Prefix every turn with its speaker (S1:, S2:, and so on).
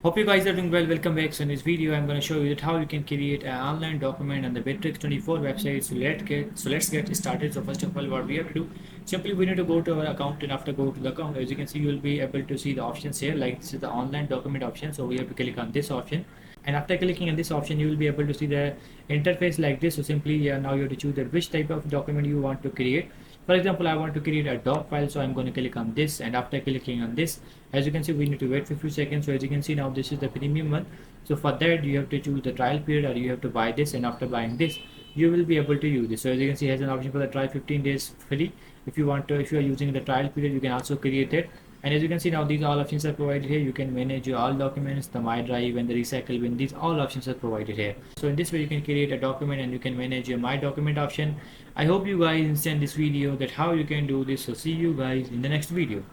S1: Hope you guys are doing well. Welcome back. So in this video, I'm going to show you that how you can create an online document on the Bitrix 24 website. So let's get started. So first of all, what we have to do, simply we need to go to our account, and after go to the account, as you can see, you will be able to see the options here. Like this is the online document option. So we have to click on this option, and after clicking on this option, you will be able to see the interface like this. So simply now you have to choose that which type of document you want to create. For example, I want to create a doc file, so I'm going to click on this, and after clicking on this, as you can see, we need to wait for a few seconds. So as you can see, now this is the premium one. So for that, you have to choose the trial period, or you have to buy this, and after buying this, you will be able to use this. So as you can see, it has an option for the try 15 days free. If you want to, if you are using the trial period, you can also create it. And as you can see, now these all options are provided here. You can manage your all documents, the my drive and the recycle bin. These all options are provided here. So in this way, you can create a document and you can manage your my document option. I hope you guys understand this video that how you can do this. So see you guys in the next video.